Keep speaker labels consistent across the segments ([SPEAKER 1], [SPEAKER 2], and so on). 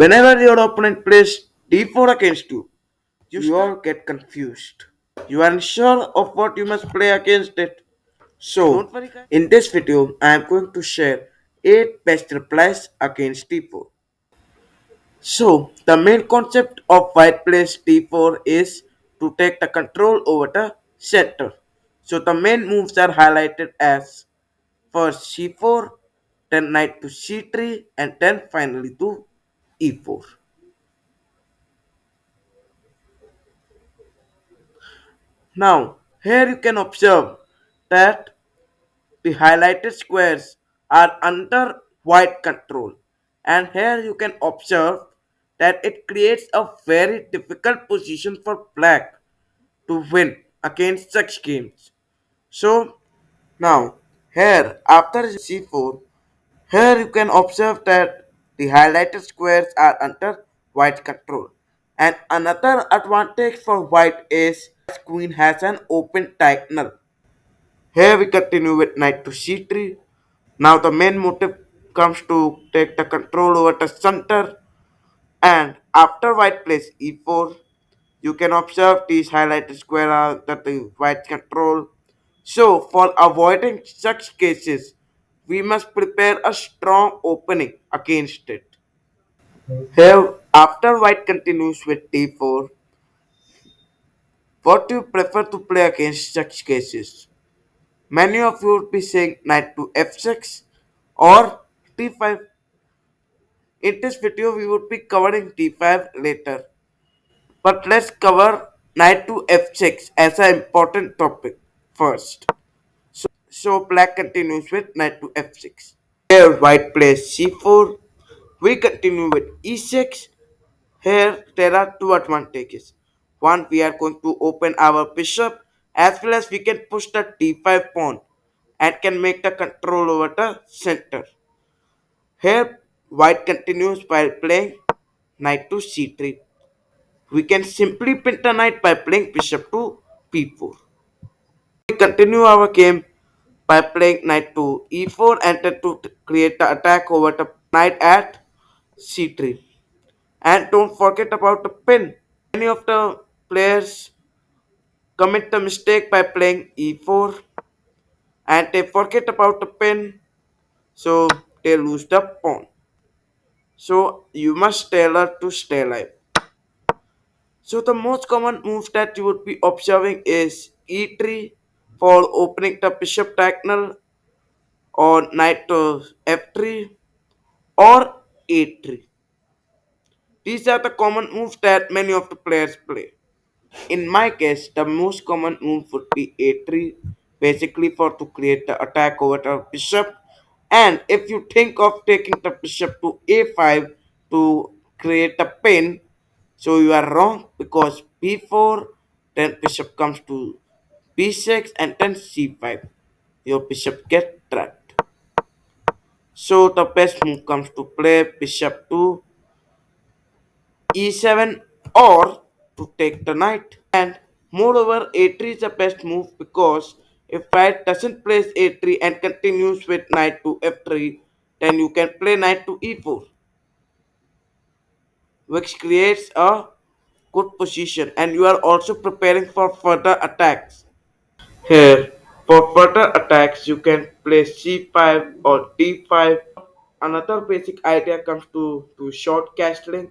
[SPEAKER 1] Whenever your opponent plays d4 against you, you all get confused. You are unsure of what you must play against it. So, don't worry, guys. In this video, I am going to share 8 best replies against d4. So, the main concept of white plays d4 is to take the control over the center. So, the main moves are highlighted as first c4, then knight to c3, and then finally to e4. Now, here you can observe that the highlighted squares are under white control, and here you can observe that it creates a very difficult position for black to win against such games. So now here after c4, here you can observe that the highlighted squares are under white control. And another advantage for white is queen has an open diagonal. Here we continue with knight to c3. Now the main motive comes to take the control over the center, and after white plays e4, you can observe these highlighted square are that the white control. So for avoiding such cases, we must prepare a strong opening against it. Here, after white continues with d4, what do you prefer to play against such cases? Many of you would be saying knight to f6 or d5. In this video, we would be covering d5 later. But let's cover knight to f6 as an important topic first. So black continues with knight to f6. Here white plays c4. We continue with e6. Here there are two advantages. One, we are going to open our bishop as well as we can push the d5 pawn and can make the control over the center. Here white continues while playing knight to c3. We can simply pin the knight by playing bishop to b4. We continue our game by playing knight to e4 and then to create the attack over the knight at c3. And don't forget about the pin. Many of the players commit the mistake by playing e4 and they forget about the pin, so they lose the pawn. So you must stay alert to stay alive. So the most common move that you would be observing is e3 for opening the bishop diagonal, or knight to f3 or a3. These are the common moves that many of the players play. In my case, the most common move would be a3, basically for to create the attack over the bishop. And if you think of taking the bishop to a5 to create a pin, so you are wrong, because b4, then bishop comes to b6 and then c5. Your bishop gets trapped. So the best move comes to play bishop to e7 or to take the knight. And moreover, a3 is the best move because if white doesn't place a3 and continues with knight to f3, then you can play knight to e4, which creates a good position, and you are also preparing for further attacks. Here, for further attacks, you can play c5 or d5. Another basic idea comes to short castling,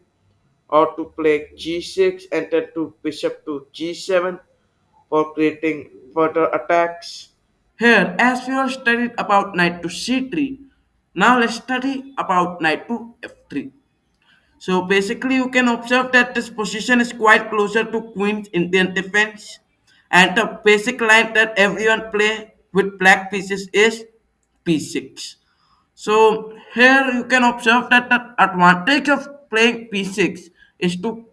[SPEAKER 1] or to play g6 and then to bishop to g7 for creating further attacks. Here, as we have studied about knight to c3, now let's study about knight to f3. So basically, you can observe that this position is quite closer to Queen's Indian defense, and the basic line that everyone play with black pieces is p6. So here you can observe that the advantage of playing p6 is to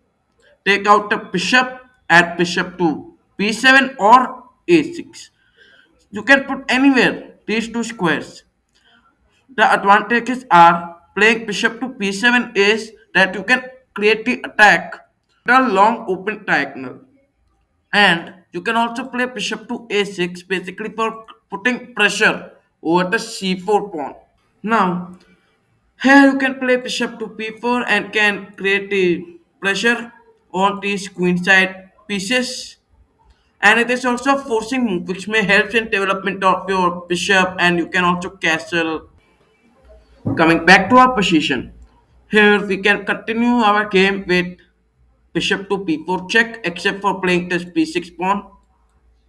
[SPEAKER 1] take out the bishop at bishop to b7 or a6. You can put anywhere these two squares. The advantages are playing bishop to b7 is that you can create the attack the long open diagonal, and you can also play bishop to a6 basically for putting pressure over the c4 pawn. Now Here you can play bishop to p4 and can create the pressure on these queenside pieces. And it is also a forcing move which may help in development of your bishop, and you can also castle. Coming back to our position, here we can continue our game with bishop to p4 check, except for playing this b6 pawn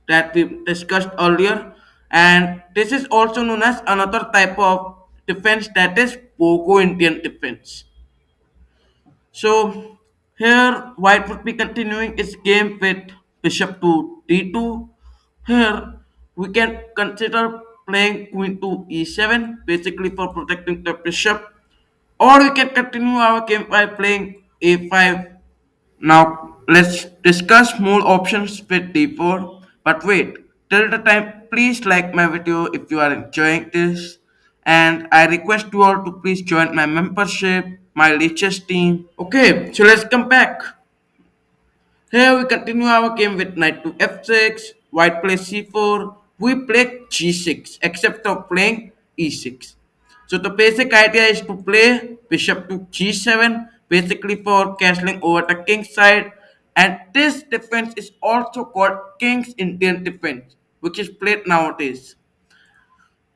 [SPEAKER 1] that we discussed earlier. And this is also known as another type of defense, that is Pogo Indian defense. So here white would be continuing its game with bishop to d2. Here we can consider playing queen to e7, basically for protecting the bishop, or we can continue our game by playing a5. Now let's discuss more options with d4. But wait, till the time, please like my video if you are enjoying this. And I request you all to please join my membership, my lichess team. Okay, so let's come back. Here we continue our game with knight to f6, white plays c4, we play g6, except for playing e6. So the basic idea is to play bishop to g7, basically for castling over the king side. And this defense is also called King's Indian defense, which is played nowadays.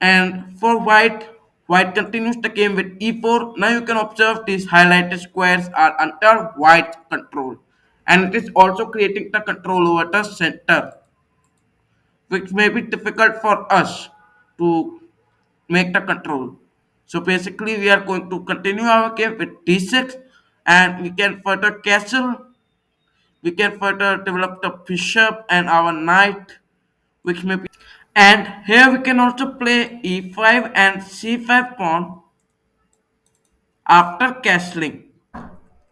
[SPEAKER 1] And for white, white continues the game with e4. Now you can observe these highlighted squares are under white control. And it is also creating the control over the center, which may be difficult for us to make the control. So basically we are going to continue our game with d6, and we can further castle, we can further develop the bishop and our knight, which may be. And here we can also play e5 and c5 pawn after castling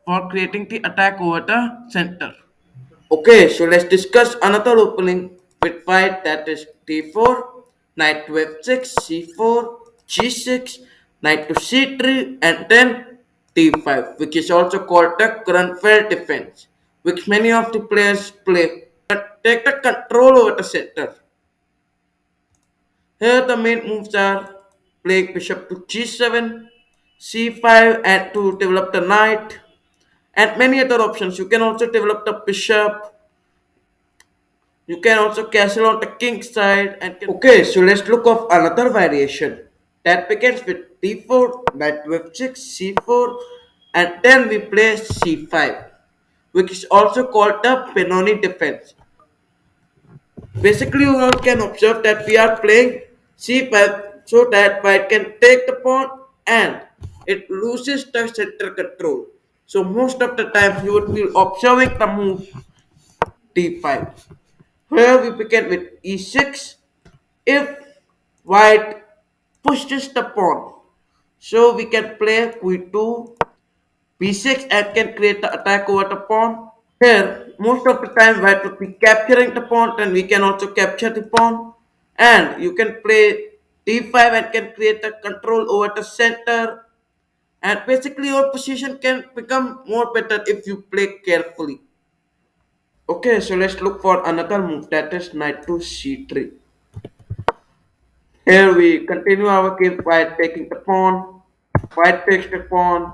[SPEAKER 1] for creating the attack over the center. Okay, so let's discuss another opening with white, that is d4, knight to f6, c4, g6, knight to c3, and then d5, which is also called the Grunfeld defense, which many of the players play. But take the control over the center. Here the main moves are playing bishop to g7, c5, and to develop the knight, and many other options. You can also develop the bishop. You can also castle on the king side. And okay, so let's look of another variation that begins with d4, knight to f6, c4, and then we play c5, which is also called the Benoni defense. Basically, you all can observe that we are playing c5 so that white can take the pawn and it loses the center control. So most of the time you would be observing the move d5. Here we begin with e6. If white pushes the pawn, so we can play queen to b6 and can create the attack over the pawn. Here, most of the time white would be capturing the pawn, then we can also capture the pawn. And you can play d5 and can create the control over the center. And basically your position can become more better if you play carefully. Okay, so let's look for another move, that is knight to c3. Here we continue our game by taking the pawn. White takes the pawn.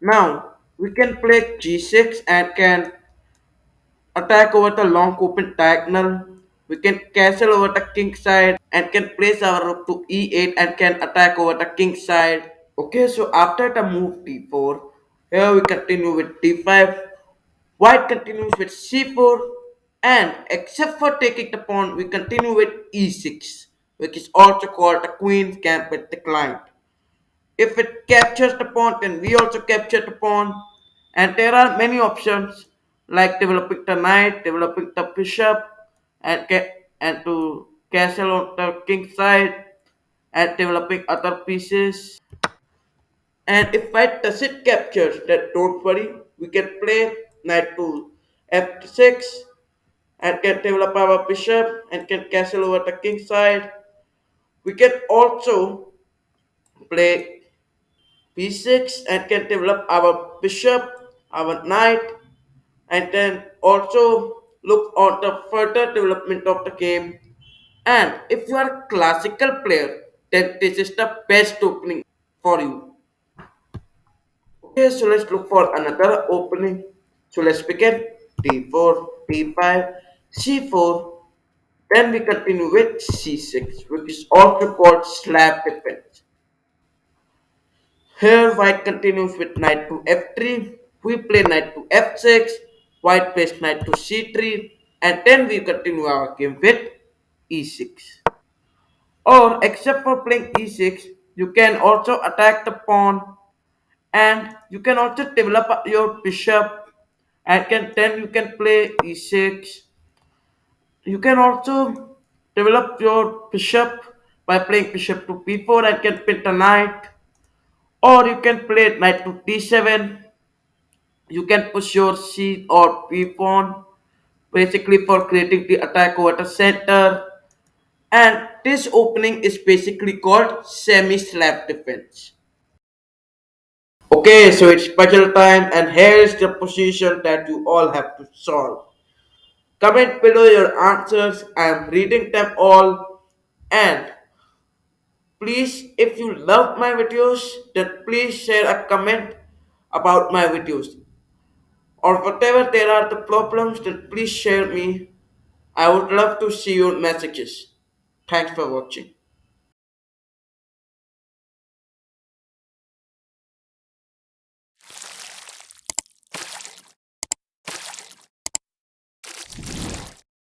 [SPEAKER 1] Now we can play g6 and can attack over the long open diagonal. We can castle over the king side and can place our rook to e8 and can attack over the king side. Okay, so after the move d4, here we continue with d5. White continues with c4, and except for taking the pawn, we continue with e6, which is also called the queen's gambit declined. If it captures the pawn, then we also capture the pawn. And there are many options like developing the knight, developing the bishop, and and to castle on the king side, and developing other pieces. And if white doesn't capture, then don't worry, we can play knight to f6 and can develop our bishop and can castle over the king side. We can also play b6 and can develop our bishop, our knight, and then also look on the further development of the game. And if you are a classical player, then this is the best opening for you. Okay, so let's look for another opening. So let's begin. D4, D5, C4. Then we continue with C6, which is also called slab defense. Here white continues with knight to f3. We play knight to f6. White plays knight to c3. And then we continue our game with e6. Or except for playing e6, you can also attack the pawn and you can also develop your bishop and then you can play e6. You can also develop your bishop by playing bishop to b4 and can pin the knight, or you can play knight to d7. You can push your c or b pawn basically for creating the attack over the center. And this opening is basically called semi-slab defense. Okay, so it's puzzle time, and here is the position that you all have to solve. Comment below your answers. I am reading them all. And please, if you love my videos, then please share a comment about my videos. Or whatever there are the problems, then please share me. I would love to see your messages. Thanks for watching.